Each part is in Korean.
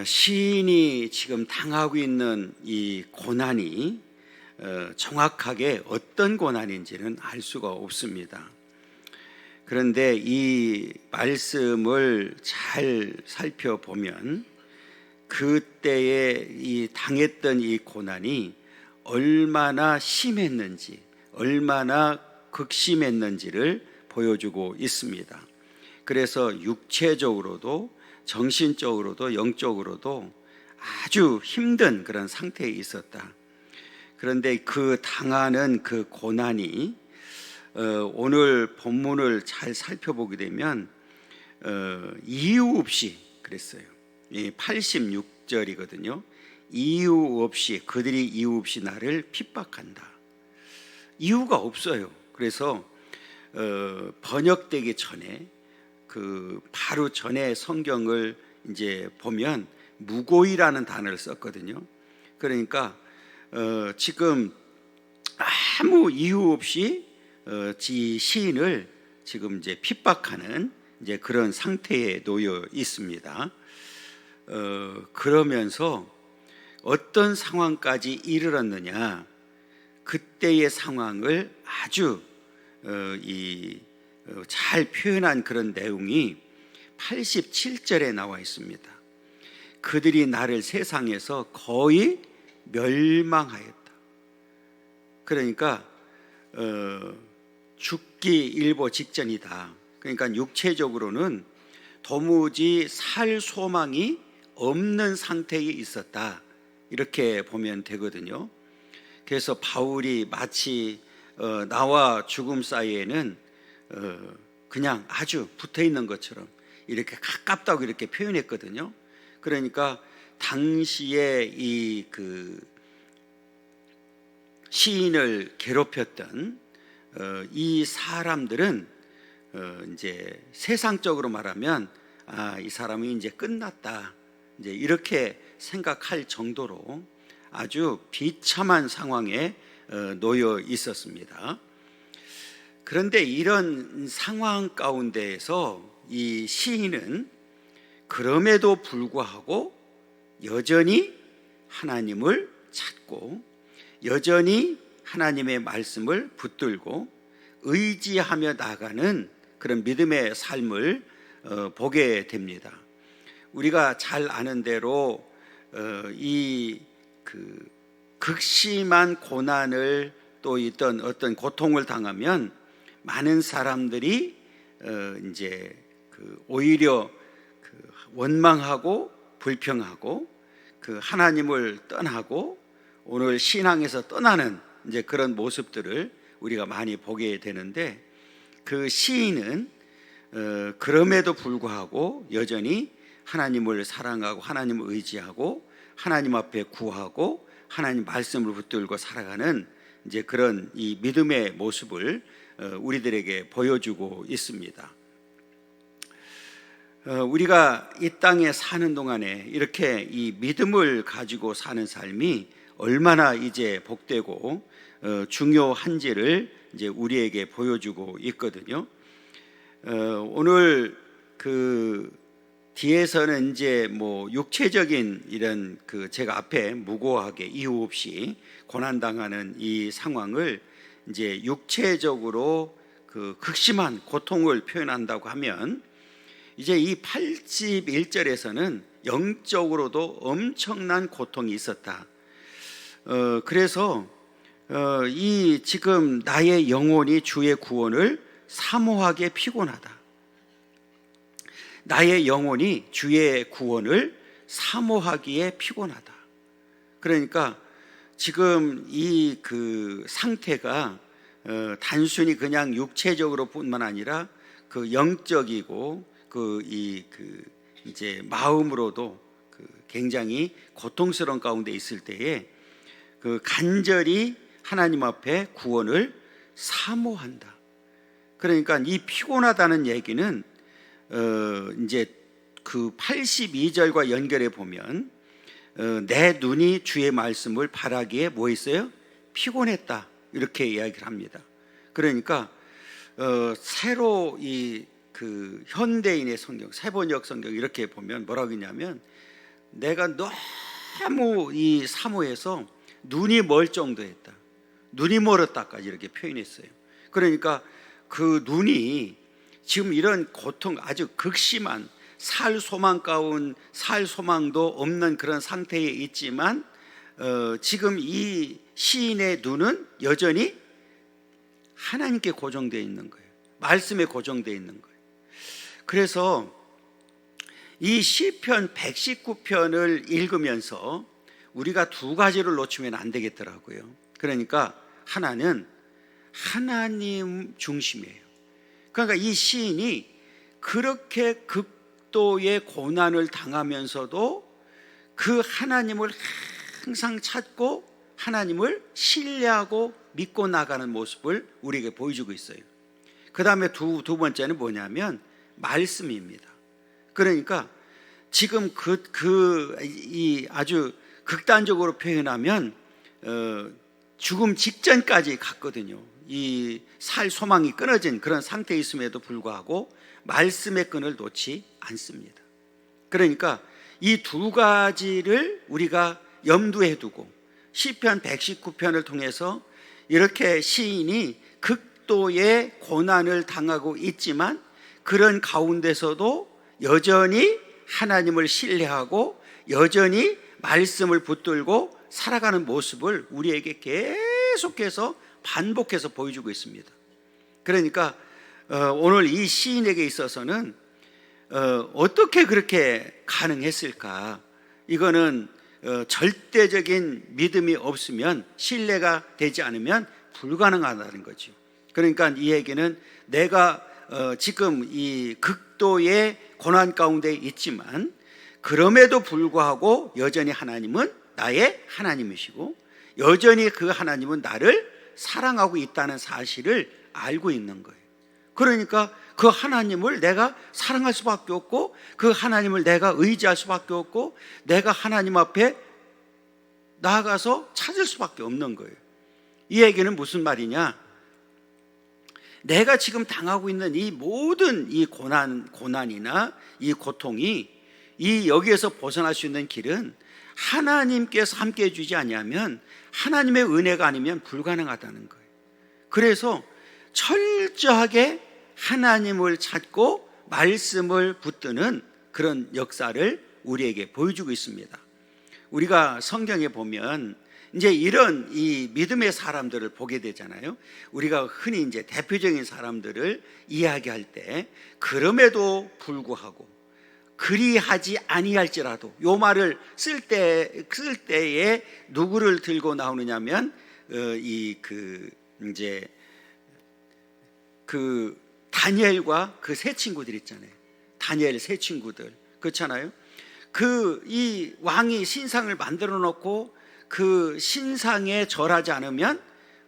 시인이 지금 당하고 있는 이 고난이 정확하게 어떤 고난인지는 알 수가 없습니다. 그런데 이 말씀을 잘 살펴보면 그때에 이 당했던 이 고난이 얼마나 심했는지, 얼마나 극심했는지를 보여주고 있습니다. 그래서 육체적으로도 정신적으로도 영적으로도 아주 힘든 그런 상태에 있었다. 그런데 그 당하는 그 고난이 오늘 본문을 잘 살펴보게 되면 이유 없이 그랬어요. 86절이거든요. 이유 없이, 그들이 이유 없이 나를 핍박한다. 이유가 없어요. 그래서 번역되기 전에 바로 전에 성경을 이제 보면 무고이라는 단어를 썼거든요. 그러니까 지금 아무 이유 없이 시인을 지금 이제 핍박하는 이제 그런 상태에 놓여 있습니다. 그러면서 어떤 상황까지 이르렀느냐, 그때의 상황을 아주 잘 표현한 그런 내용이 87절에 나와 있습니다. 그들이 나를 세상에서 거의 멸망하였다. 그러니까 죽기 일보 직전이다. 그러니까 육체적으로는 도무지 살 소망이 없는 상태에 있었다, 이렇게 보면 되거든요. 그래서 바울이 마치 나와 죽음 사이에는 그냥 아주 붙어 있는 것처럼 이렇게 가깝다고 이렇게 표현했거든요. 그러니까 당시에 시인을 괴롭혔던 이 사람들은 이제 세상적으로 말하면 이 사람이 이제 끝났다, 이제 이렇게 생각할 정도로 아주 비참한 상황에 놓여 있었습니다. 그런데 이런 상황 가운데에서 이 시인은 그럼에도 불구하고 여전히 하나님을 찾고 여전히 하나님의 말씀을 붙들고 의지하며 나가는 그런 믿음의 삶을 보게 됩니다. 우리가 잘 아는 대로 극심한 고난을 또 어떤 고통을 당하면 많은 사람들이 이제 오히려 원망하고 불평하고 하나님을 떠나고 오늘 신앙에서 떠나는 이제 그런 모습들을 우리가 많이 보게 되는데, 그 시인은 그럼에도 불구하고 여전히 하나님을 사랑하고 하나님을 의지하고 하나님 앞에 구하고 하나님 말씀을 붙들고 살아가는 이제 그런 이 믿음의 모습을 우리들에게 보여주고 있습니다. 우리가 이 땅에 사는 동안에 이렇게 이 믿음을 가지고 사는 삶이 얼마나 이제 복되고 중요한지를 이제 우리에게 보여주고 있거든요. 오늘 뒤에서는 이제 육체적인 이런 제가 앞에 무고하게 이유 없이 고난당하는 이 상황을 이제 육체적으로 극심한 고통을 표현한다고 하면, 이제 이 81절에서는 영적으로도 엄청난 고통이 있었다. 그래서 지금 나의 영혼이 주의 구원을 사모하게 피곤하다. 나의 영혼이 주의 구원을 사모하기에 피곤하다. 그러니까 지금 이 상태가 단순히 그냥 육체적으로 뿐만 아니라 영적이고 이제 마음으로도 굉장히 고통스러운 가운데 있을 때에 간절히 하나님 앞에 구원을 사모한다. 그러니까 이 피곤하다는 얘기는 이제 82절과 연결해 보면 내 눈이 주의 말씀을 바라기에 뭐 있어요? 피곤했다, 이렇게 이야기를 합니다. 그러니까 새로 현대인의 성경, 세번역 성경 이렇게 보면 뭐라고 했냐면 내가 너무 이 사모해서 눈이 멀 정도였다, 눈이 멀었다까지 이렇게 표현했어요. 그러니까 그 눈이 지금 이런 고통, 아주 극심한 살 소망도 없는 그런 상태에 있지만 지금 이 시인의 눈은 여전히 하나님께 고정되어 있는 거예요. 말씀에 고정되어 있는 거예요. 그래서 이 시편 119편을 읽으면서 우리가 두 가지를 놓치면 안 되겠더라고요. 그러니까 하나는 하나님 중심이에요. 그러니까 이 시인이 그렇게 극도의 고난을 당하면서도 그 하나님을 항상 찾고 하나님을 신뢰하고 믿고 나가는 모습을 우리에게 보여주고 있어요. 그 다음에 두 번째는 뭐냐면 말씀입니다. 그러니까 지금 이 아주 극단적으로 표현하면 죽음 직전까지 갔거든요. 이 살 소망이 끊어진 그런 상태에 있음에도 불구하고 말씀의 끈을 놓지 않습니다. 그러니까 이 두 가지를 우리가 염두에 두고 시편 119편을 통해서 이렇게 시인이 극도의 고난을 당하고 있지만 그런 가운데서도 여전히 하나님을 신뢰하고 여전히 말씀을 붙들고 살아가는 모습을 우리에게 계속해서 반복해서 보여주고 있습니다. 그러니까 오늘 이 시인에게 있어서는 어떻게 그렇게 가능했을까? 이거는 절대적인 믿음이 없으면, 신뢰가 되지 않으면 불가능하다는 거죠. 그러니까 이 얘기는 내가 지금 이 극도의 고난 가운데 있지만 그럼에도 불구하고 여전히 하나님은 나의 하나님이시고 여전히 그 하나님은 나를 사랑하고 있다는 사실을 알고 있는 거예요. 그러니까 그 하나님을 내가 사랑할 수밖에 없고 그 하나님을 내가 의지할 수밖에 없고 내가 하나님 앞에 나아가서 찾을 수밖에 없는 거예요. 이 얘기는 무슨 말이냐? 내가 지금 당하고 있는 이 모든 이 고난이나 이 고통이 여기에서 벗어날 수 있는 길은 하나님께서 함께 해주지 않으면, 하나님의 은혜가 아니면 불가능하다는 거예요. 그래서 철저하게 하나님을 찾고 말씀을 붙드는 그런 역사를 우리에게 보여주고 있습니다. 우리가 성경에 보면 이제 이런 이 믿음의 사람들을 보게 되잖아요. 우리가 흔히 이제 대표적인 사람들을 이야기할 때 그럼에도 불구하고 그리하지 아니할지라도, 요 말을 쓸 때에 누구를 들고 나오느냐면 다니엘과 그 세 친구들 있잖아요. 다니엘 세 친구들, 그렇잖아요. 이 왕이 신상을 만들어 놓고 그 신상에 절하지 않으면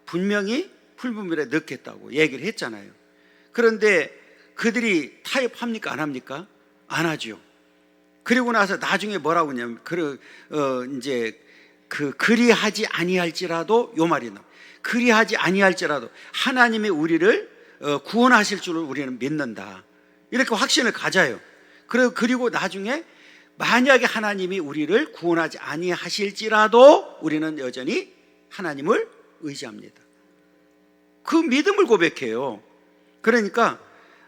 분명히 풀무불에 넣겠다고 얘기를 했잖아요. 그런데 그들이 타협합니까? 안 합니까? 안 하죠. 그리고 나서 나중에 뭐라고 하냐면 그리하지 아니할지라도, 요 말이 나와요. 그리하지 아니할지라도 하나님이 우리를 구원하실 줄을 우리는 믿는다, 이렇게 확신을 가져요. 그리고 나중에 만약에 하나님이 우리를 구원하지 아니하실지라도 우리는 여전히 하나님을 의지합니다. 그 믿음을 고백해요. 그러니까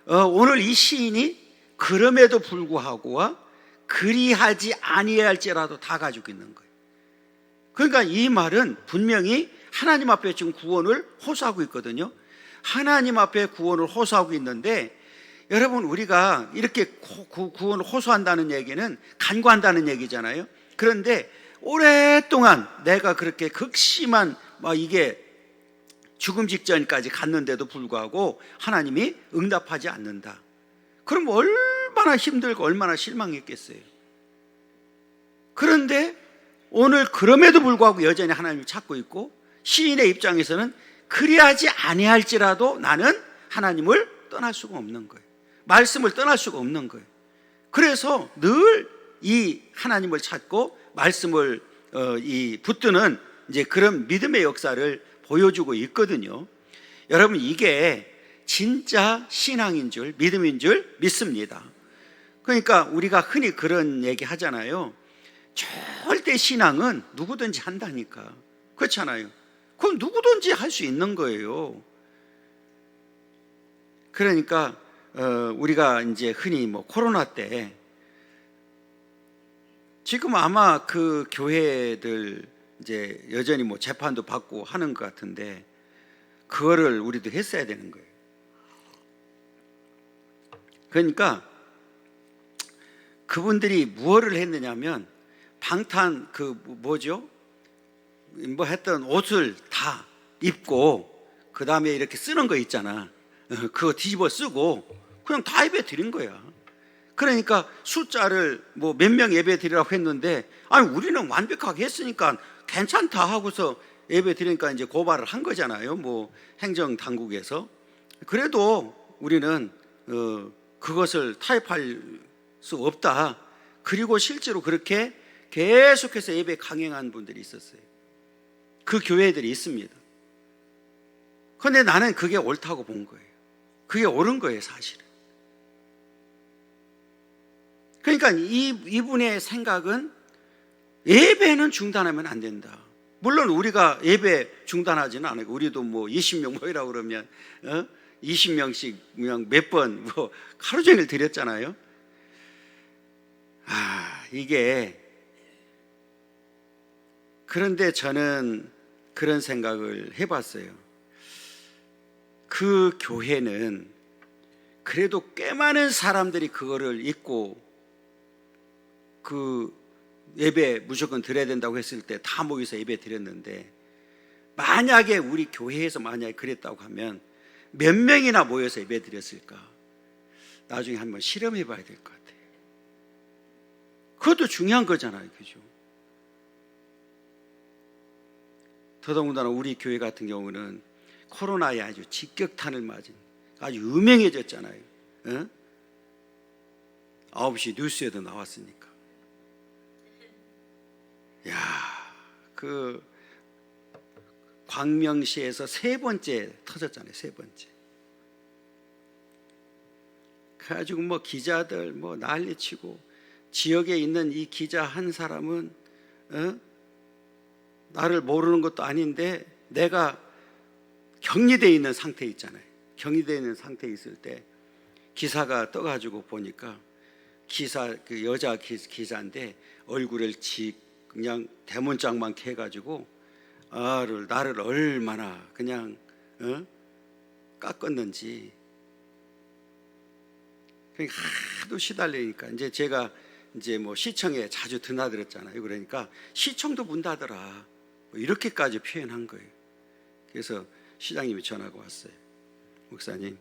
오늘 이 시인이 그럼에도 불구하고와 그리하지 아니할지라도 다 가지고 있는 거예요. 그러니까 이 말은 분명히 하나님 앞에 지금 구원을 호소하고 있거든요. 하나님 앞에 구원을 호소하고 있는데, 여러분, 우리가 이렇게 구원을 호소한다는 얘기는 간구한다는 얘기잖아요. 그런데 오랫동안 내가 그렇게 극심한 이게 죽음 직전까지 갔는데도 불구하고 하나님이 응답하지 않는다. 그럼 얼마나 힘들고 얼마나 실망했겠어요. 그런데 오늘 그럼에도 불구하고 여전히 하나님을 찾고 있고, 시인의 입장에서는 그리하지 아니할지라도 나는 하나님을 떠날 수가 없는 거예요. 말씀을 떠날 수가 없는 거예요. 그래서 늘 이 하나님을 찾고 말씀을 붙드는 이제 그런 믿음의 역사를 보여주고 있거든요. 여러분, 이게 진짜 신앙인 줄, 믿음인 줄 믿습니다. 그러니까 우리가 흔히 그런 얘기 하잖아요. 절대 신앙은 누구든지 한다니까. 그렇잖아요. 그건 누구든지 할 수 있는 거예요. 그러니까 우리가 이제 흔히 뭐 코로나 때 지금 아마 그 교회들 이제 여전히 뭐 재판도 받고 하는 것 같은데 그거를 우리도 했어야 되는 거예요. 그러니까 그분들이 무엇을 했느냐면 방탄 뭐죠? 뭐 했던 옷을 다 입고 그 다음에 이렇게 쓰는 거 있잖아. 그거 뒤집어 쓰고 그냥 다 예배 드린 거야. 그러니까 숫자를 뭐 몇 명 예배 드리라고 했는데 아니 우리는 완벽하게 했으니까 괜찮다 하고서 예배 드리니까 이제 고발을 한 거잖아요. 뭐 행정 당국에서. 그래도 우리는 그것을 타협할 수 없다. 그리고 실제로 그렇게 계속해서 예배 강행한 분들이 있었어요. 그 교회들이 있습니다. 그런데 나는 그게 옳다고 본 거예요. 그게 옳은 거예요, 사실은. 그러니까 이분의 생각은 예배는 중단하면 안 된다. 물론 우리가 예배 중단하지는 않아요. 우리도 뭐 20명 모이라고 그러면 20명씩 그냥 몇 번 뭐 하루 종일 드렸잖아요. 이게 그런데 저는 그런 생각을 해봤어요. 그 교회는 그래도 꽤 많은 사람들이 그거를 잊고 그 예배 무조건 드려야 된다고 했을 때 다 모여서 예배 드렸는데 만약에 우리 교회에서 만약에 그랬다고 하면 몇 명이나 모여서 예배 드렸을까? 나중에 한번 실험해 봐야 될 것 같아요. 그것도 중요한 거잖아요. 그죠? 더더군다나 우리 교회 같은 경우는 코로나에 아주 직격탄을 맞은 아주 유명해졌잖아요. 9시 뉴스에도 나왔으니까. 그 광명시에서 3번째 터졌잖아요. 3번째. 그래가지고 뭐 기자들 뭐 난리치고 지역에 있는 이 기자 한 사람은 나를 모르는 것도 아닌데 내가 격리되어 있는 상태에 있잖아요. 격리되어 있는 상태에 있을 때 기사가 떠가지고 보니까 그 여자 기자인데 얼굴을 그냥 대문짝만 해가지고 나를 얼마나 그냥 깎았는지. 그러니까 하도 시달리니까 이제 제가 이제 뭐 시청에 자주 드나들었잖아요. 그러니까 시청도 문 닫아라 뭐 이렇게까지 표현한 거예요. 그래서 시장님이 전화가 왔어요. 목사님,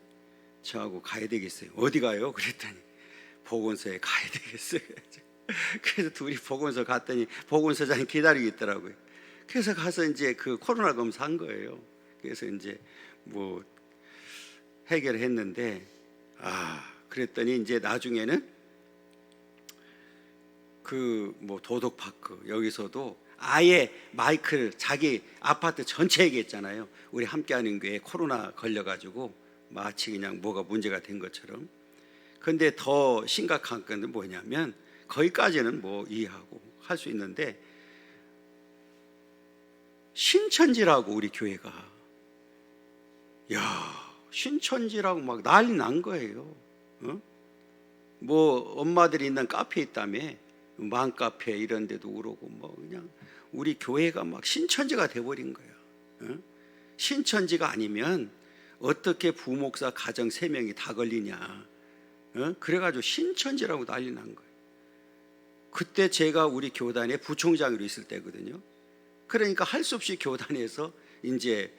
저하고 가야 되겠어요. 어디 가요? 그랬더니 보건소에 가야 되겠어요. 그래서 둘이 보건소 갔더니 보건소장이 기다리고 있더라고요. 그래서 가서 이제 그 코로나 검사한 거예요. 그래서 이제 뭐 해결했는데 그랬더니 이제 나중에는 그 뭐 도덕파크 여기서도 아예 마이크를 자기 아파트 전체에 얘기했잖아요. 우리 함께하는 교회에 코로나 걸려가지고 마치 그냥 뭐가 문제가 된 것처럼. 그런데 더 심각한 건 뭐냐면 거기까지는 뭐 이해하고 할 수 있는데 신천지라고 우리 교회가 신천지라고 막 난리 난 거예요. 뭐 엄마들이 있는 카페 있다며 맘카페 이런 데도 그러고 뭐 그냥 우리 교회가 막 신천지가 돼버린 거야. 신천지가 아니면 어떻게 부목사 가정 3명이 다 걸리냐. 그래가지고 신천지라고 난리 난 거예요. 그때 제가 우리 교단의 부총장으로 있을 때거든요. 그러니까 할 수 없이 교단에서 이제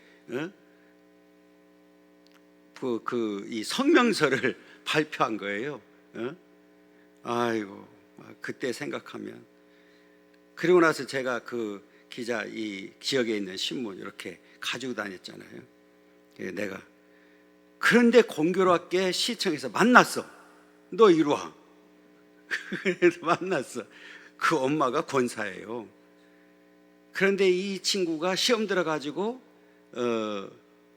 이 성명서를 발표한 거예요. 아이고, 그때 생각하면. 그리고 나서 제가 그 기자 이 지역에 있는 신문 이렇게 가지고 다녔잖아요. 내가 그런데 공교롭게 시청에서 만났어. 너 이리 와. 그래서 만났어. 그 엄마가 권사예요. 그런데 이 친구가 시험 들어가지고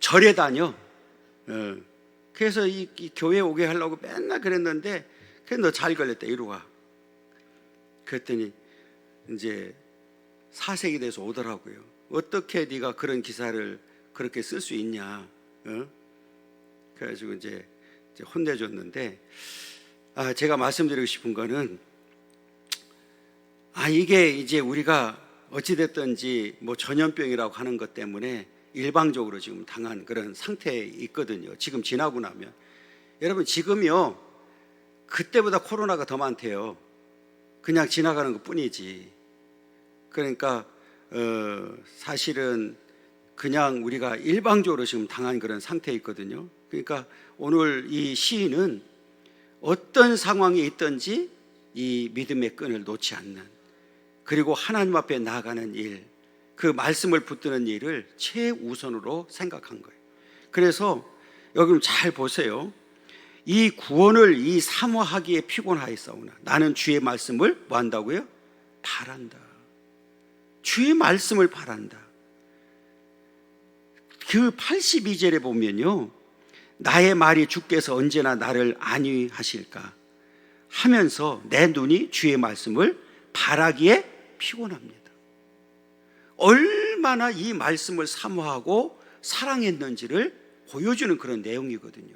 절에 다녀. 그래서 이 교회 오게 하려고 맨날 그랬는데 그래 너 잘 걸렸다 이리 와. 그랬더니 이제 사색이 돼서 오더라고요. 어떻게 네가 그런 기사를 그렇게 쓸 수 있냐? 그래가지고 이제 혼내줬는데, 제가 말씀드리고 싶은 거는, 이게 이제 우리가 어찌됐든지 뭐 전염병이라고 하는 것 때문에 일방적으로 지금 당한 그런 상태에 있거든요. 지금 지나고 나면. 여러분, 지금요, 그때보다 코로나가 더 많대요. 그냥 지나가는 것 뿐이지. 그러니까 사실은 그냥 우리가 일방적으로 지금 당한 그런 상태에 있거든요. 그러니까 오늘 이 시인은 어떤 상황에 있든지 이 믿음의 끈을 놓지 않는, 그리고 하나님 앞에 나아가는 일, 그 말씀을 붙드는 일을 최우선으로 생각한 거예요. 그래서 여기 잘 보세요. 이 구원을 이 사모하기에 피곤하였사오나 나는 주의 말씀을 뭐 한다고요? 바란다. 주의 말씀을 바란다. 그 82절에 보면요, 나의 말이 주께서 언제나 나를 안위하실까 하면서 내 눈이 주의 말씀을 바라기에 피곤합니다. 얼마나 이 말씀을 사모하고 사랑했는지를 보여주는 그런 내용이거든요.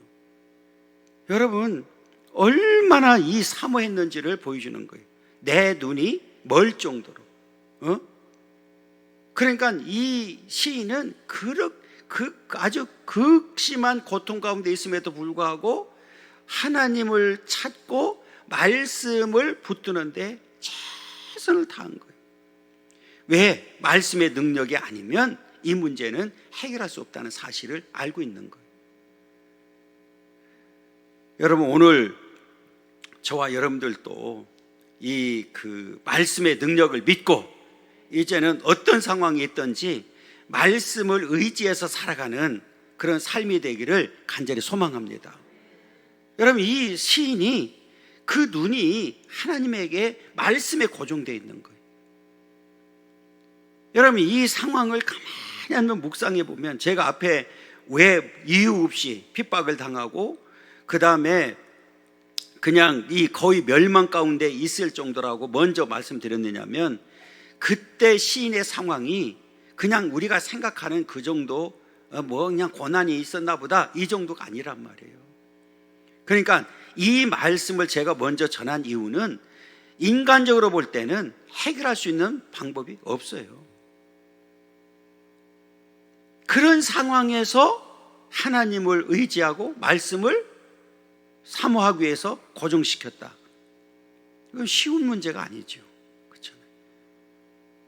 여러분, 얼마나 이 사모했는지를 보여주는 거예요. 내 눈이 멀 정도로. 그러니까 이 시인은 아주 극심한 고통 가운데 있음에도 불구하고 하나님을 찾고 말씀을 붙드는데 최선을 다한 거예요. 왜? 말씀의 능력이 아니면 이 문제는 해결할 수 없다는 사실을 알고 있는 거예요. 여러분, 오늘 저와 여러분들도 이 말씀의 능력을 믿고 이제는 어떤 상황이 있든지 말씀을 의지해서 살아가는 그런 삶이 되기를 간절히 소망합니다. 여러분, 이 시인이 그 눈이 하나님에게 말씀에 고정되어 있는 거예요. 여러분, 이 상황을 가만히 한번 묵상해 보면, 제가 앞에 왜 이유 없이 핍박을 당하고 그 다음에 그냥 이 거의 멸망 가운데 있을 정도라고 먼저 말씀드렸느냐면, 그때 시인의 상황이 그냥 우리가 생각하는 그 정도, 그냥 고난이 있었나 보다, 이 정도가 아니란 말이에요. 그러니까 이 말씀을 제가 먼저 전한 이유는 인간적으로 볼 때는 해결할 수 있는 방법이 없어요. 그런 상황에서 하나님을 의지하고 말씀을 사모하기 위해서 고정시켰다. 이건 쉬운 문제가 아니죠. 그렇죠?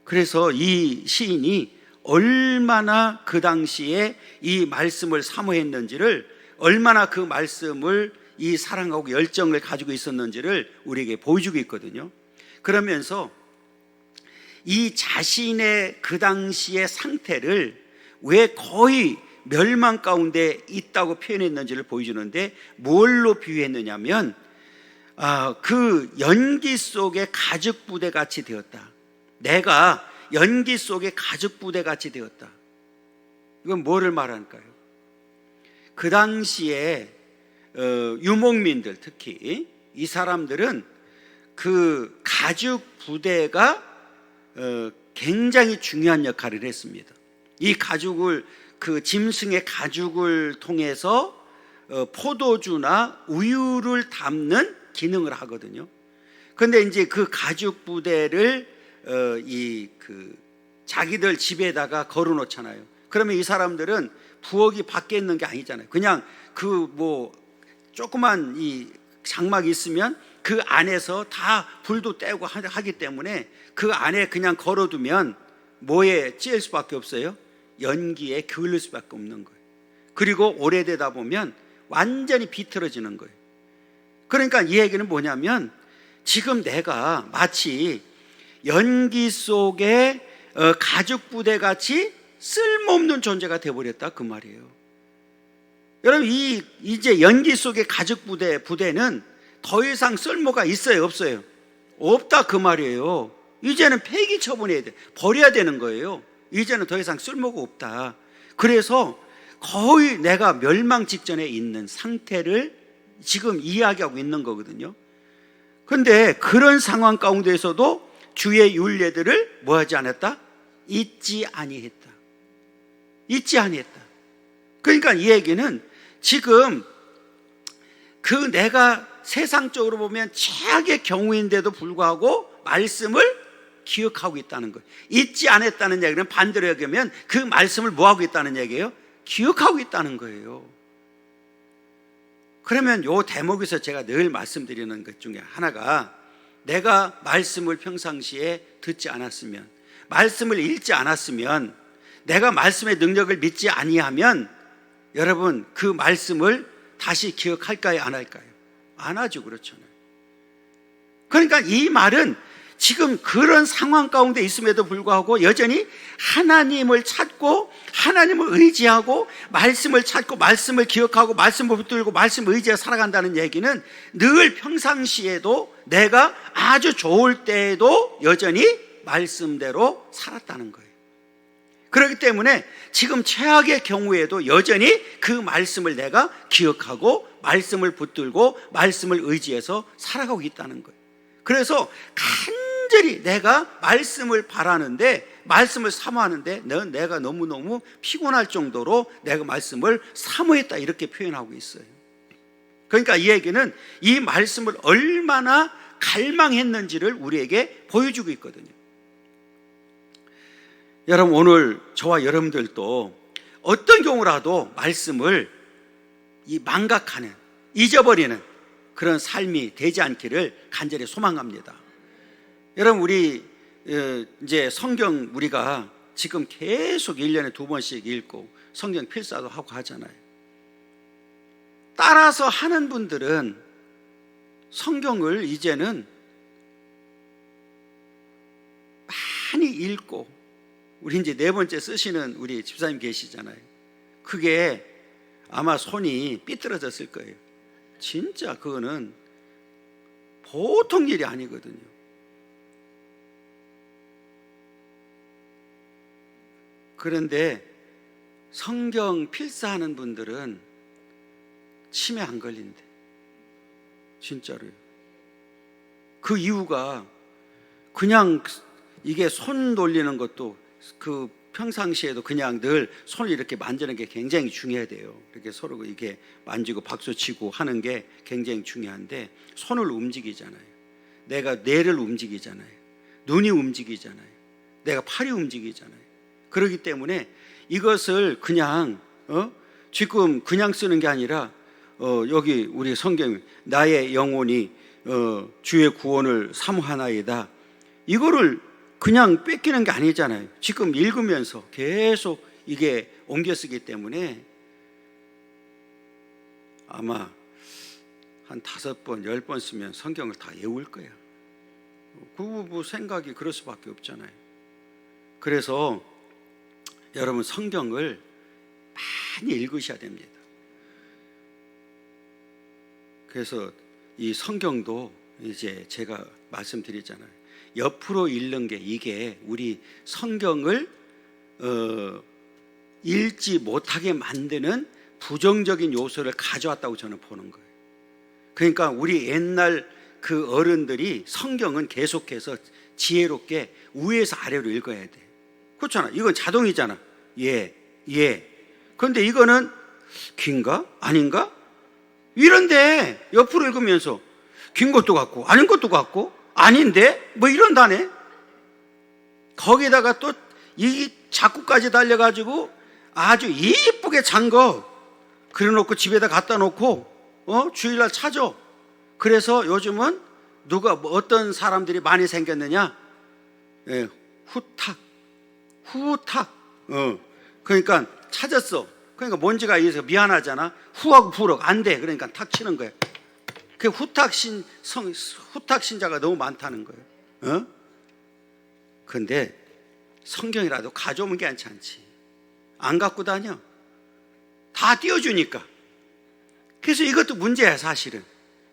그래서 이 시인이 얼마나 그 당시에 이 말씀을 사모했는지를, 얼마나 그 말씀을 이 사랑하고 열정을 가지고 있었는지를 우리에게 보여주고 있거든요. 그러면서 이 자신의 그 당시의 상태를 왜 거의 멸망 가운데 있다고 표현했는지를 보여주는데, 뭘로 비유했느냐면 그 연기 속에 가죽 부대 같이 되었다. 내가 연기 속에 가죽 부대 같이 되었다. 이건 뭐를 말할까요? 그 당시에 유목민들, 특히 이 사람들은 그 가죽 부대가 굉장히 중요한 역할을 했습니다. 이 가죽을, 그 짐승의 가죽을 통해서 포도주나 우유를 담는 기능을 하거든요. 그런데 이제 그 가죽 부대를 자기들 집에다가 걸어 놓잖아요. 그러면 이 사람들은 부엌이 밖에 있는 게 아니잖아요. 그냥 조그만 이 장막이 있으면 그 안에서 다 불도 떼고 하기 때문에 그 안에 그냥 걸어두면 뭐에 찌을 수밖에 없어요? 연기에 게을릴 수밖에 없는 거예요. 그리고 오래되다 보면 완전히 비틀어지는 거예요. 그러니까 이 얘기는 뭐냐면, 지금 내가 마치 연기 속에 가죽 부대 같이 쓸모없는 존재가 되어버렸다, 그 말이에요. 여러분, 이제 연기 속의 가죽 부대는 더 이상 쓸모가 있어요, 없어요? 없다, 그 말이에요. 이제는 폐기 처분해야 돼, 버려야 되는 거예요. 이제는 더 이상 쓸모가 없다. 그래서 거의 내가 멸망 직전에 있는 상태를 지금 이야기하고 있는 거거든요. 그런데 그런 상황 가운데에서도 주의 율례들을 뭐하지 않았다? 잊지 아니했다. 잊지 아니했다. 그러니까 이 얘기는 지금 그 내가 세상적으로 보면 최악의 경우인데도 불구하고 말씀을 기억하고 있다는 거예요. 잊지 않았다는 얘기는 반대로 얘기하면 그 말씀을 뭐하고 있다는 얘기예요? 기억하고 있다는 거예요. 그러면 요 대목에서 제가 늘 말씀드리는 것 중에 하나가, 내가 말씀을 평상시에 듣지 않았으면, 말씀을 읽지 않았으면, 내가 말씀의 능력을 믿지 아니하면 여러분 그 말씀을 다시 기억할까요? 안 할까요? 안 하죠. 그렇잖아요. 그러니까 이 말은 지금 그런 상황 가운데 있음에도 불구하고 여전히 하나님을 찾고 하나님을 의지하고 말씀을 찾고 말씀을 기억하고 말씀을 붙들고 말씀을 의지해 살아간다는 얘기는 늘 평상시에도 내가 아주 좋을 때에도 여전히 말씀대로 살았다는 거예요. 그렇기 때문에 지금 최악의 경우에도 여전히 그 말씀을 내가 기억하고 말씀을 붙들고 말씀을 의지해서 살아가고 있다는 거예요. 그래서 간절히 내가 말씀을 바라는데, 말씀을 사모하는데 내가 너무너무 피곤할 정도로 내가 말씀을 사모했다, 이렇게 표현하고 있어요. 그러니까 이 얘기는 이 말씀을 얼마나 갈망했는지를 우리에게 보여주고 있거든요. 여러분, 오늘 저와 여러분들도 어떤 경우라도 말씀을 망각하는, 잊어버리는 그런 삶이 되지 않기를 간절히 소망합니다. 여러분, 우리 이제 성경 우리가 지금 계속 1년에 2번씩 읽고 성경 필사도 하고 하잖아요. 따라서 하는 분들은 성경을 이제는 많이 읽고, 우리 이제 4번째 쓰시는 우리 집사님 계시잖아요. 그게 아마 손이 삐뚤어졌을 거예요. 진짜 그거는 보통 일이 아니거든요. 그런데 성경 필사하는 분들은 치매 안 걸린대. 진짜로요. 그 이유가 그냥 이게 손 돌리는 것도 그 평상시에도 그냥 늘 손을 이렇게 만지는 게 굉장히 중요해요. 이렇게 서로 이렇게 만지고 박수치고 하는 게 굉장히 중요한데, 손을 움직이잖아요. 내가 뇌를 움직이잖아요. 눈이 움직이잖아요. 내가 팔이 움직이잖아요. 그렇기 때문에 이것을 그냥 지금 그냥 쓰는 게 아니라 여기 우리 성경 나의 영혼이 주의 구원을 사모하나이다, 이거를 그냥 뺏기는 게 아니잖아요. 지금 읽으면서 계속 이게 옮겨 쓰기 때문에 아마 한 5번, 10번 쓰면 성경을 다 외울 거야. 그 생각이 그럴 수밖에 없잖아요. 그래서 여러분, 성경을 많이 읽으셔야 됩니다. 그래서 이 성경도 이제 제가 말씀드리잖아요. 옆으로 읽는 게, 이게 우리 성경을 읽지 못하게 만드는 부정적인 요소를 가져왔다고 저는 보는 거예요. 그러니까 우리 옛날 그 어른들이 성경은 계속해서 지혜롭게 위에서 아래로 읽어야 돼. 그렇잖아. 이건 자동이잖아. 예. 그런데 이거는 긴가? 아닌가? 이런데 옆으로 읽으면서 긴 것도 같고 아닌 것도 같고 아닌데 뭐 이런다네. 거기다가 또 이 자꾸까지 달려가지고 아주 이쁘게 잔거 그려놓고 집에다 갖다 놓고 주일날 찾아. 그래서 요즘은 누가 어떤 사람들이 많이 생겼느냐? 예, 후탁. 그러니까 찾았어. 그러니까 먼지가 있어서 미안하잖아. 후하고 부럭 안 돼. 그러니까 탁 치는 거야. 그 후탁 신자가 너무 많다는 거예요. 근데 성경이라도 가져오면 괜찮지. 안 갖고 다녀. 다 띄워주니까. 그래서 이것도 문제야, 사실은.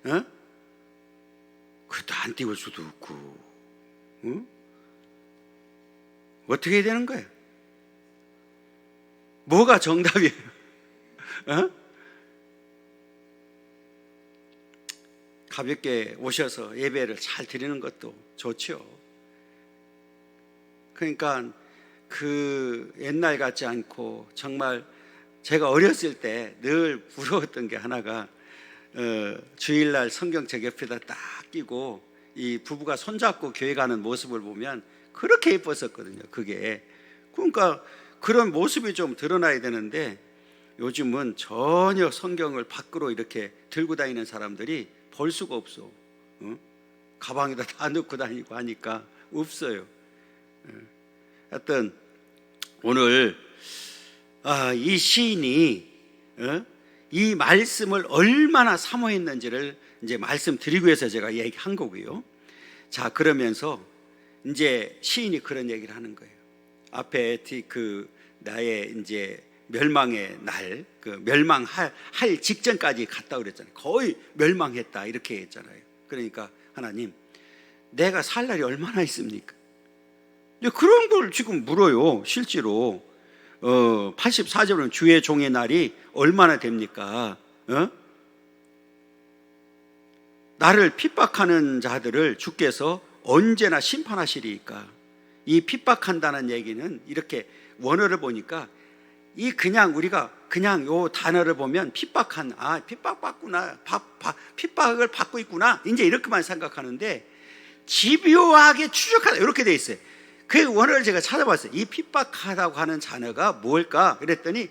그것도 안 띄울 수도 없고. 어떻게 해야 되는 거야? 뭐가 정답이에요? 가볍게 오셔서 예배를 잘 드리는 것도 좋죠. 그러니까 그 옛날 같지 않고 정말 제가 어렸을 때 늘 부러웠던 게 하나가 주일날 성경책 옆에다 딱 끼고 이 부부가 손잡고 교회 가는 모습을 보면 그렇게 예뻤었거든요. 그게 그러니까 그런 모습이 좀 드러나야 되는데 요즘은 전혀 성경을 밖으로 이렇게 들고 다니는 사람들이 볼 수가 없어. 가방에다 다 넣고 다니고 하니까 없어요. 하여튼 오늘 이 시인이 이 말씀을 얼마나 사모했는지를 이제 말씀드리기 위해서 제가 얘기한 거고요. 자, 그러면서 이제 시인이 그런 얘기를 하는 거예요. 앞에 그 나의 이제 멸망의 날, 그 멸망할 직전까지 갔다 그랬잖아요. 거의 멸망했다 이렇게 했잖아요. 그러니까 하나님, 내가 살 날이 얼마나 있습니까? 그런 걸 지금 물어요. 실제로 84절은 주의 종의 날이 얼마나 됩니까? 나를 핍박하는 자들을 주께서 언제나 심판하시리까? 이 핍박한다는 얘기는 이렇게 원어를 보니까 이 그냥 우리가 그냥 요 단어를 보면 핍박받구나, 핍박을 받고 있구나, 이제 이렇게만 생각하는데 집요하게 추적하다 이렇게 돼 있어요. 그 원어를 제가 찾아봤어요. 이 핍박하다고 하는 단어가 뭘까? 그랬더니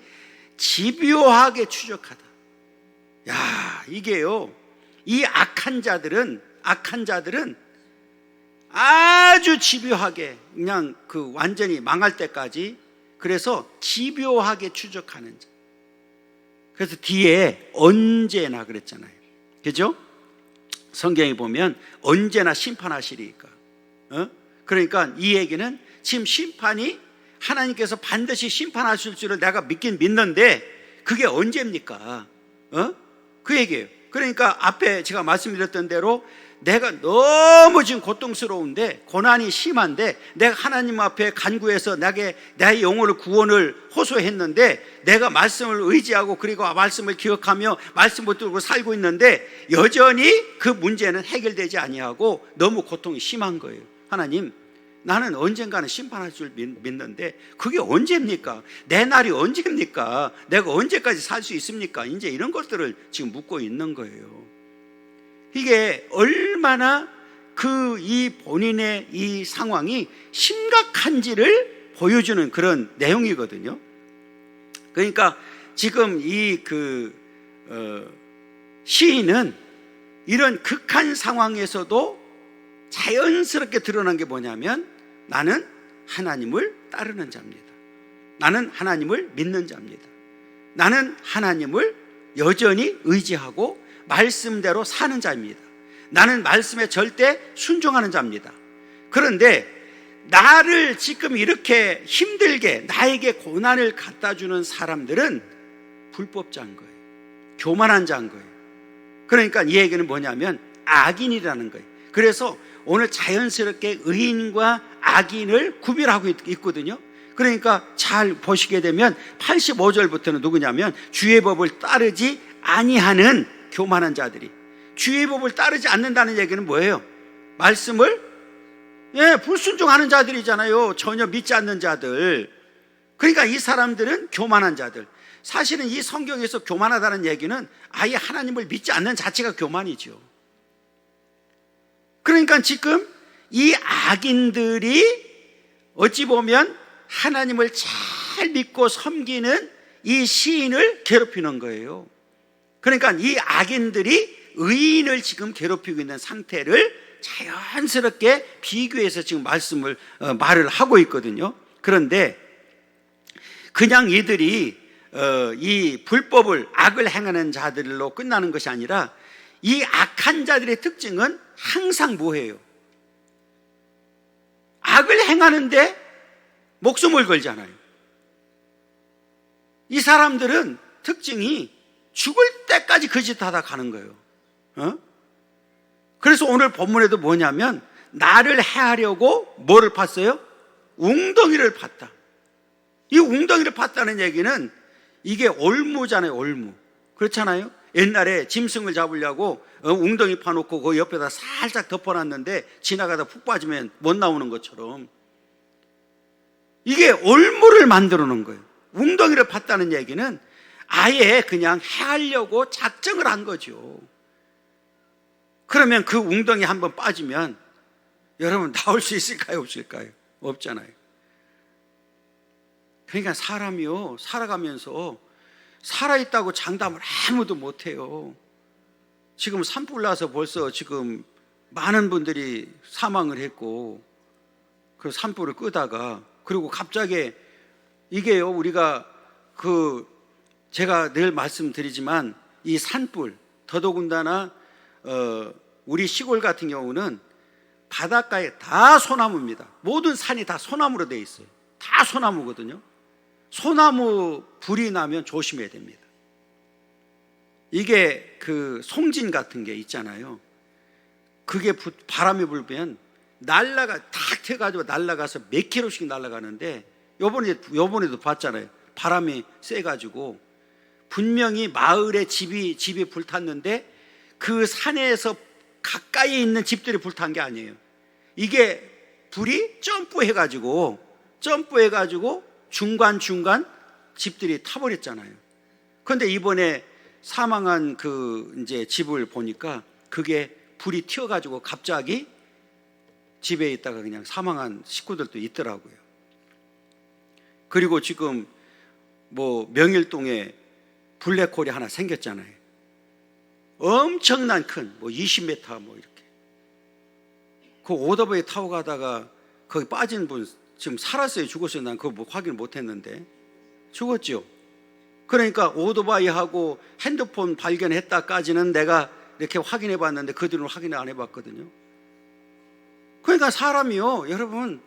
집요하게 추적하다. 야, 이게요, 이 악한 자들은 아주 집요하게 그냥 그 완전히 망할 때까지, 그래서 집요하게 추적하는 자. 그래서 뒤에 언제나 그랬잖아요. 그죠? 성경에 보면 언제나 심판하시리까. 그러니까 이 얘기는 지금 심판이 하나님께서 반드시 심판하실 줄을 내가 믿긴 믿는데 그게 언제입니까? 그 얘기예요. 그러니까 앞에 제가 말씀드렸던 대로 내가 너무 지금 고통스러운데, 고난이 심한데, 내가 하나님 앞에 간구해서 나의 영혼을 구원을 호소했는데, 내가 말씀을 의지하고 그리고 말씀을 기억하며 말씀 붙들고 살고 있는데 여전히 그 문제는 해결되지 아니하고 너무 고통이 심한 거예요. 하나님, 나는 언젠가는 심판할 줄 믿는데 그게 언제입니까? 내 날이 언제입니까? 내가 언제까지 살 수 있습니까? 이제 이런 것들을 지금 묻고 있는 거예요. 이게 얼마나 이 본인의 이 상황이 심각한지를 보여주는 그런 내용이거든요. 그러니까 지금 시인은 이런 극한 상황에서도 자연스럽게 드러난 게 뭐냐면, 나는 하나님을 따르는 자입니다. 나는 하나님을 믿는 자입니다. 나는 하나님을 여전히 의지하고 말씀대로 사는 자입니다. 나는 말씀에 절대 순종하는 자입니다. 그런데 나를 지금 이렇게 힘들게 나에게 고난을 갖다 주는 사람들은 불법자인 거예요. 교만한 자인 거예요. 그러니까 이 얘기는 뭐냐면 악인이라는 거예요. 그래서 오늘 자연스럽게 의인과 악인을 구별하고 있거든요. 그러니까 잘 보시게 되면 85절부터는 누구냐면 주의 법을 따르지 아니하는 교만한 자들이, 주의 법을 따르지 않는다는 얘기는 뭐예요? 말씀을 불순종하는 자들이잖아요. 전혀 믿지 않는 자들. 그러니까 이 사람들은 교만한 자들. 사실은 이 성경에서 교만하다는 얘기는 아예 하나님을 믿지 않는 자체가 교만이죠. 그러니까 지금 이 악인들이 어찌 보면 하나님을 잘 믿고 섬기는 이 시인을 괴롭히는 거예요. 그러니까 이 악인들이 의인을 지금 괴롭히고 있는 상태를 자연스럽게 비교해서 지금 말을 하고 있거든요. 그런데 그냥 이들이 이 불법을, 악을 행하는 자들로 끝나는 것이 아니라 이 악한 자들의 특징은 항상 뭐예요? 악을 행하는데 목숨을 걸잖아요. 이 사람들은 특징이 죽을 때까지 그 짓 하다 가는 거예요. 그래서 오늘 본문에도 뭐냐면 나를 해하려고 뭐를 팠어요? 웅덩이를 팠다. 이 웅덩이를 팠다는 얘기는 이게 올무잖아요. 올무. 그렇잖아요. 옛날에 짐승을 잡으려고 웅덩이 파놓고 그 옆에다 살짝 덮어놨는데 지나가다 푹 빠지면 못 나오는 것처럼 이게 올무를 만들어 놓은 거예요. 웅덩이를 팠다는 얘기는 아예 그냥 해하려고 작정을 한 거죠. 그러면 그 웅덩이 한번 빠지면 여러분 나올 수 있을까요? 없을까요? 없잖아요. 그러니까 사람이요, 살아가면서 살아있다고 장담을 아무도 못해요. 지금 산불 나서 벌써 지금 많은 분들이 사망을 했고, 그 산불을 끄다가, 그리고 갑자기 이게요, 우리가 제가 늘 말씀드리지만 이 산불, 더더군다나 우리 시골 같은 경우는 바닷가에 다 소나무입니다. 모든 산이 다 소나무로 되어 있어요. 다 소나무거든요. 소나무 불이 나면 조심해야 됩니다. 이게 그 송진 같은 게 있잖아요. 그게 바람이 불면 탁 튀어가지고 날아가서 몇 킬로씩 날아가는데, 요번에도 봤잖아요. 바람이 세가지고 분명히 마을에 집이 불탔는데 그 산에서 가까이에 있는 집들이 불탄 게 아니에요. 이게 불이 점프해가지고 중간 집들이 타버렸잖아요. 그런데 이번에 사망한 이제 집을 보니까 그게 불이 튀어가지고 갑자기 집에 있다가 그냥 사망한 식구들도 있더라고요. 그리고 지금 명일동에 블랙홀이 하나 생겼잖아요. 엄청난 큰 20m 이렇게. 그 오토바이 타고 가다가 거기 빠진 분 지금 살았어요, 죽었어요? 난 그거 확인을 못했는데. 죽었죠. 그러니까 오토바이하고 핸드폰 발견했다까지는 내가 이렇게 확인해 봤는데 그들은 확인을 안 해봤거든요. 그러니까 사람이요, 여러분,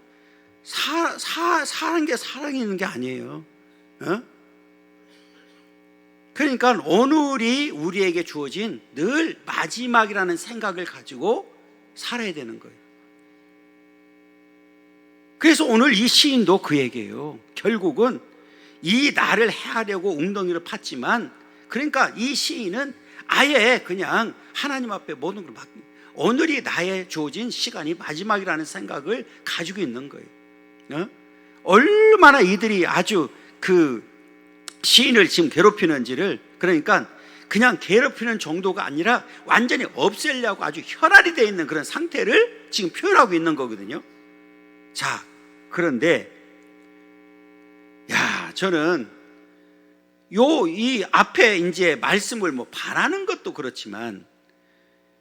사는 게 살아있는 있는 게 아니에요. 그러니까 오늘이 우리에게 주어진 늘 마지막이라는 생각을 가지고 살아야 되는 거예요. 그래서 오늘 이 시인도 그 얘기예요. 결국은 이 나를 해하려고 웅덩이를 팠지만, 그러니까 이 시인은 아예 그냥 하나님 앞에 모든 걸 맡깁니다. 오늘이 나의 주어진 시간이 마지막이라는 생각을 가지고 있는 거예요. 얼마나 이들이 아주 그 시인을 지금 괴롭히는지를, 그러니까 그냥 괴롭히는 정도가 아니라 완전히 없애려고 아주 혈안이 되어 있는 그런 상태를 지금 표현하고 있는 거거든요. 자, 그런데 저는 이 앞에 이제 말씀을 바라는 것도 그렇지만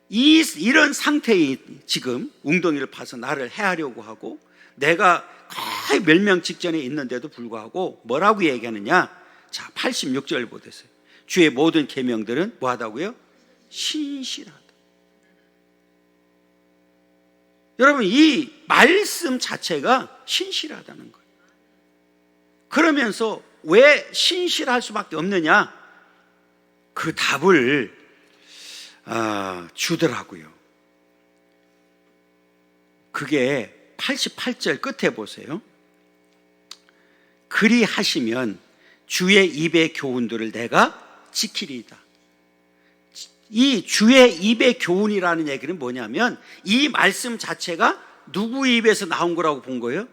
이런 상태에 지금 웅덩이를 파서 나를 해하려고 하고 내가 거의 멸명 직전에 있는데도 불구하고 뭐라고 얘기하느냐? 자, 86절 보세요. 주의 모든 계명들은 뭐하다고요? 신실하다. 여러분, 이 말씀 자체가 신실하다는 거예요. 그러면서 왜 신실할 수밖에 없느냐? 그 답을 주더라고요. 그게 88절 끝에 보세요. 그리하시면 주의 입의 교훈들을 내가 지키리이다. 이 주의 입의 교훈이라는 얘기는 뭐냐면 이 말씀 자체가 누구 입에서 나온 거라고 본 거예요?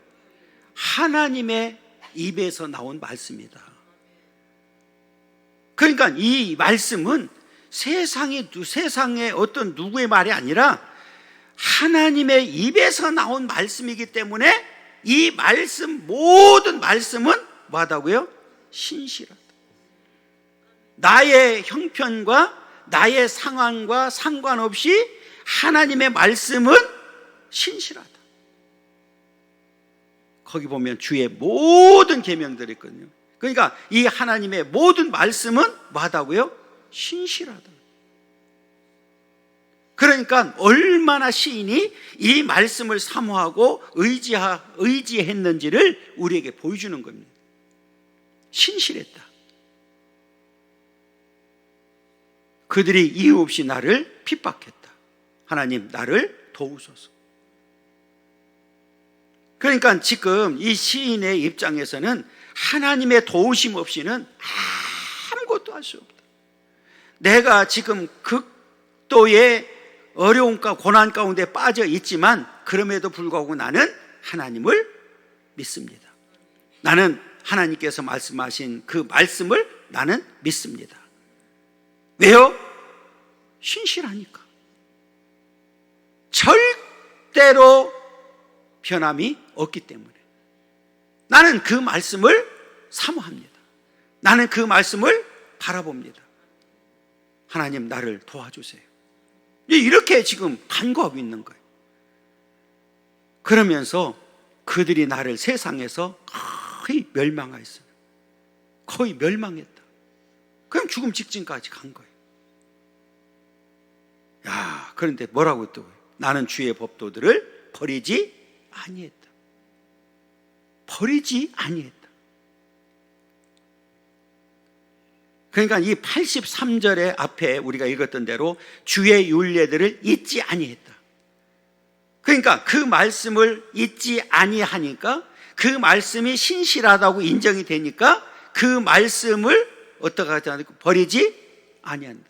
하나님의 입에서 나온 말씀이다. 그러니까 이 말씀은 세상의 어떤 누구의 말이 아니라 하나님의 입에서 나온 말씀이기 때문에 이 말씀, 모든 말씀은 뭐하다고요? 신실하다. 나의 형편과 나의 상황과 상관없이 하나님의 말씀은 신실하다. 거기 보면 주의 모든 계명들이 있거든요. 그러니까 이 하나님의 모든 말씀은 뭐하다고요? 신실하다. 그러니까 얼마나 시인이 이 말씀을 사모하고 의지했는지를 우리에게 보여주는 겁니다. 신실했다. 그들이 이유 없이 나를 핍박했다. 하나님, 나를 도우소서. 그러니까 지금 이 시인의 입장에서는 하나님의 도우심 없이는 아무것도 할 수 없다. 내가 지금 극도의 어려움과 고난 가운데 빠져 있지만 그럼에도 불구하고 나는 하나님을 믿습니다. 나는 하나님께서 말씀하신 그 말씀을 나는 믿습니다. 왜요? 신실하니까. 절대로 변함이 없기 때문에 나는 그 말씀을 사모합니다. 나는 그 말씀을 바라봅니다. 하나님, 나를 도와주세요. 이렇게 지금 간구하고 있는 거예요. 그러면서 그들이 나를 세상에서 거의 멸망하였어요. 거의 멸망했다. 그럼 죽음 직전까지 간 거예요. 야, 그런데 뭐라고 또, 나는 주의 법도들을 버리지 아니했다. 버리지 아니했다. 그러니까 이 83절의 앞에 우리가 읽었던 대로 주의 율례들을 잊지 아니했다. 그러니까 그 말씀을 잊지 아니하니까 그 말씀이 신실하다고 인정이 되니까 그 말씀을 어떻게 하지 않고 버리지 아니한다.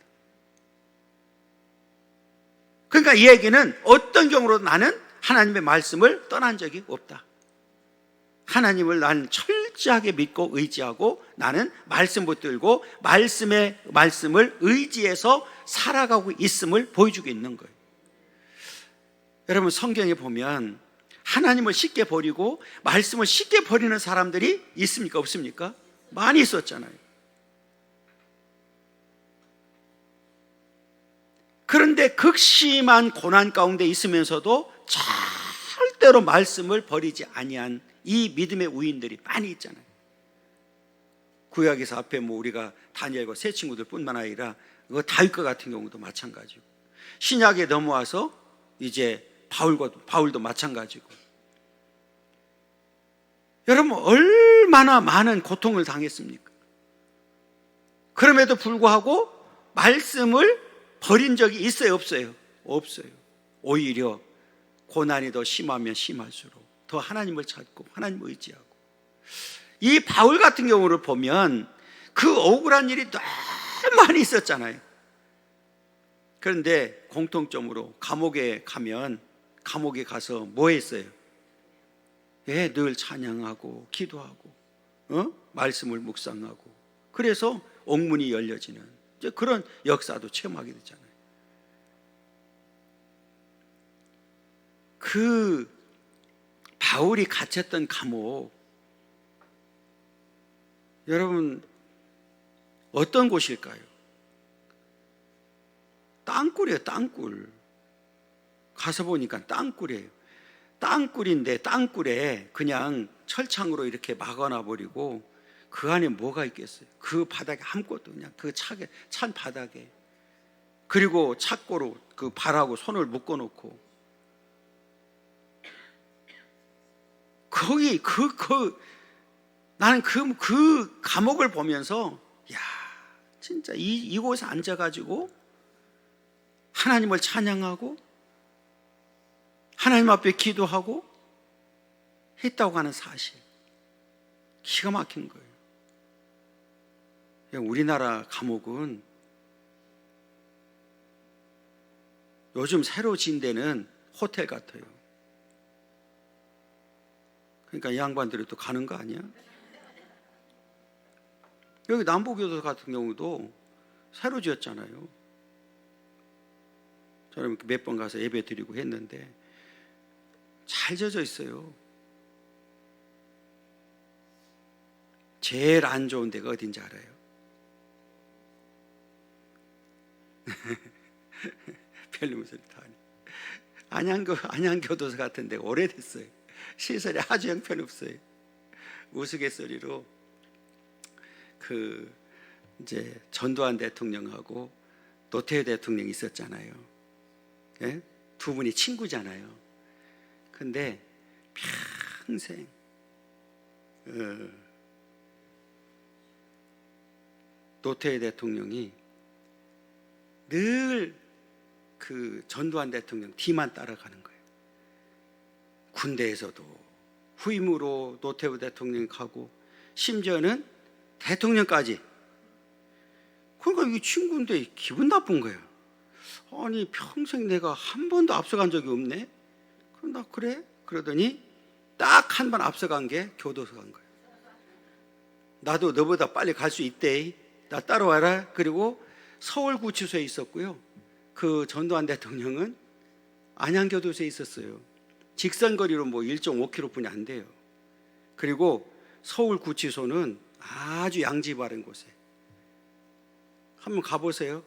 그러니까 이 얘기는 어떤 경우로도 나는 하나님의 말씀을 떠난 적이 없다. 하나님을 나는 철저하게 믿고 의지하고 나는 말씀 붙들고 말씀을 의지해서 살아가고 있음을 보여주고 있는 거예요. 여러분, 성경에 보면 하나님을 쉽게 버리고 말씀을 쉽게 버리는 사람들이 있습니까? 없습니까? 많이 있었잖아요. 그런데 극심한 고난 가운데 있으면서도 절대로 말씀을 버리지 아니한 이 믿음의 우인들이 많이 있잖아요. 구약에서 앞에 우리가 다니엘과 세 친구들 뿐만 아니라 다윗과 같은 경우도 마찬가지고, 신약에 넘어와서 이제 바울도 마찬가지고. 여러분, 얼마나 많은 고통을 당했습니까? 그럼에도 불구하고 말씀을 버린 적이 있어요, 없어요? 없어요. 오히려 고난이 더 심하면 심할수록 더 하나님을 찾고 하나님을 의지하고. 이 바울 같은 경우를 보면 그 억울한 일이 너무 많이 있었잖아요. 그런데 공통점으로 감옥에 가서 뭐 했어요? 늘 찬양하고 기도하고 말씀을 묵상하고, 그래서 옥문이 열려지는 그런 역사도 체험하게 됐잖아요. 그 바울이 갇혔던 감옥, 여러분 어떤 곳일까요? 땅굴이에요. 땅굴. 가서 보니까 땅굴이에요. 땅굴인데 땅굴에 그냥 철창으로 이렇게 막아놔 버리고 그 안에 뭐가 있겠어요? 그 바닥에 아무것도, 그냥 그 찬 바닥에, 그리고 착고로 그 발하고 손을 묶어놓고, 거기 나는 그 감옥을 보면서 야, 진짜 이곳에 앉아가지고 하나님을 찬양하고 하나님 앞에 기도하고 했다고 하는 사실, 기가 막힌 거예요. 우리나라 감옥은 요즘 새로 진 데는 호텔 같아요. 그러니까 이 양반들이 또 가는 거 아니야? 여기 남부교도 같은 경우도 새로 지었잖아요. 저는 몇 번 가서 예배 드리고 했는데 잘 져져 있어요. 제일 안 좋은 데가 어딘지 알아요? 별로 소리 다 하네. 안양교도소 같은 데가 오래됐어요. 시설이 아주 형편없어요. 우스갯소리로 이제 전두환 대통령하고 노태우 대통령이 있었잖아요. 예? 두 분이 친구잖아요. 근데 평생 노태우 대통령이 늘 그 전두환 대통령 뒤만 따라가는 거예요. 군대에서도 후임으로 노태우 대통령 가고, 심지어는 대통령까지. 그러니까 이게 친구인데 기분 나쁜 거예요. 아니, 평생 내가 한 번도 앞서간 적이 없네. 그럼 나 그래? 그러더니 딱 한 번 앞서간 게 교도소 간 거예요. 나도 너보다 빨리 갈 수 있대. 나 따라와라. 그리고 서울구치소에 있었고요. 그 전두환 대통령은 안양교도소에 있었어요. 직선거리로 뭐 1.5km뿐이 안 돼요. 그리고 서울구치소는 아주 양지 바른 곳에. 한번 가보세요.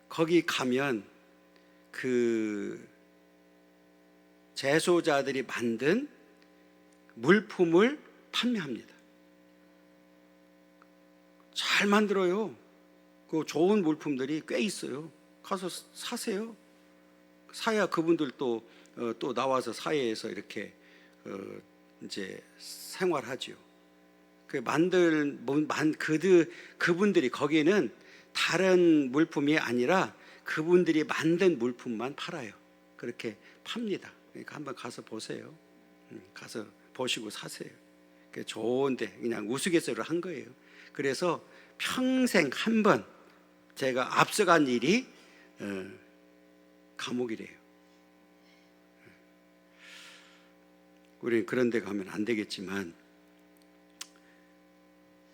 거기 가면 그 재소자들이 만든 물품을 판매합니다. 잘 만들어요. 그 좋은 물품들이 꽤 있어요. 가서 사세요. 사야 그분들도 또 나와서 사회에서 이렇게 이제 생활하죠. 그분들이 거기는 다른 물품이 아니라 그분들이 만든 물품만 팔아요. 그렇게 팝니다. 그러니까 한번 가서 보세요. 가서 보시고 사세요. 좋은데 그냥 우스갯소리를 한 거예요. 그래서 평생 한 번 제가 앞서간 일이 감옥이래요. 우리는 그런 데 가면 안 되겠지만,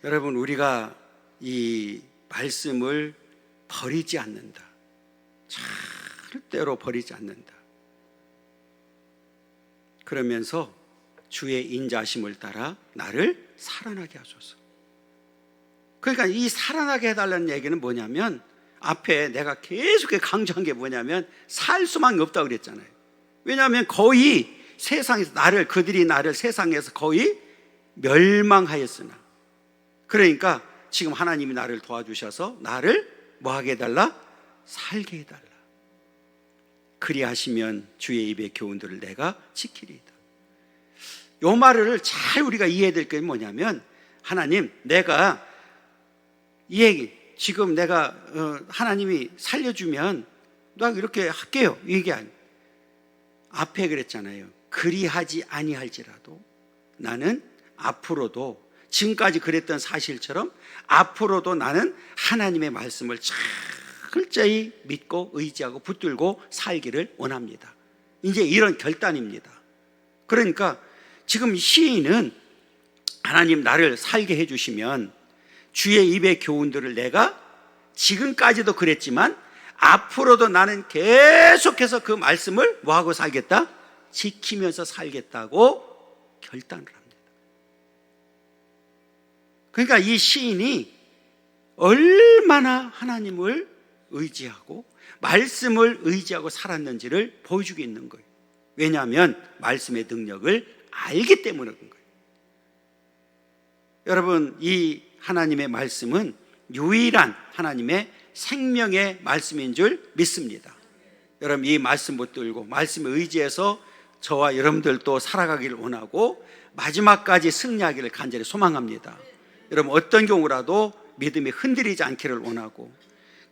여러분, 우리가 이 말씀을 버리지 않는다. 절대로 버리지 않는다. 그러면서 주의 인자심을 따라 나를 살아나게 하소서. 그러니까 이 살아나게 해달라는 얘기는 뭐냐면, 앞에 내가 계속 강조한 게 뭐냐면 살 수만 없다고 그랬잖아요. 왜냐하면 거의 세상에서 그들이 나를 세상에서 거의 멸망하였으나, 그러니까 지금 하나님이 나를 도와주셔서 나를 뭐하게 해달라? 살게 해달라. 그리하시면 주의 입의 교훈들을 내가 지키리이다. 이 말을 잘 우리가 이해해야 될 게 뭐냐면, 하나님, 내가 이 얘기 지금 내가 하나님이 살려주면 나 이렇게 할게요. 이게 아니에요. 앞에 그랬잖아요. 그리하지 아니할지라도 나는 앞으로도, 지금까지 그랬던 사실처럼 앞으로도 나는 하나님의 말씀을 철저히 믿고 의지하고 붙들고 살기를 원합니다. 이제 이런 결단입니다. 그러니까 지금 시인은 하나님 나를 살게 해주시면 주의 입의 교훈들을 내가 지금까지도 그랬지만 앞으로도 나는 계속해서 그 말씀을 뭐하고 살겠다? 지키면서 살겠다고 결단을 합니다. 그러니까 이 시인이 얼마나 하나님을 의지하고 말씀을 의지하고 살았는지를 보여주고 있는 거예요. 왜냐하면 말씀의 능력을 알기 때문에 그런 거예요. 여러분, 이 하나님의 말씀은 유일한 하나님의 생명의 말씀인 줄 믿습니다. 여러분, 이 말씀 붙들고 말씀에 의지해서 저와 여러분들도 살아가기를 원하고 마지막까지 승리하기를 간절히 소망합니다. 여러분, 어떤 경우라도 믿음이 흔들리지 않기를 원하고,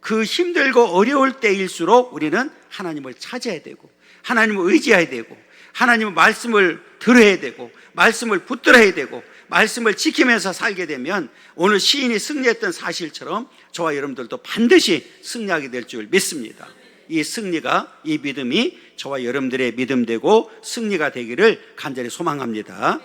그 힘들고 어려울 때일수록 우리는 하나님을 찾아야 되고 하나님을 의지해야 되고 하나님의 말씀을 들어야 되고 말씀을 붙들어야 되고 말씀을 지키면서 살게 되면 오늘 시인이 승리했던 사실처럼 저와 여러분들도 반드시 승리하게 될 줄 믿습니다. 이 승리가, 이 믿음이 저와 여러분들의 믿음 되고 승리가 되기를 간절히 소망합니다.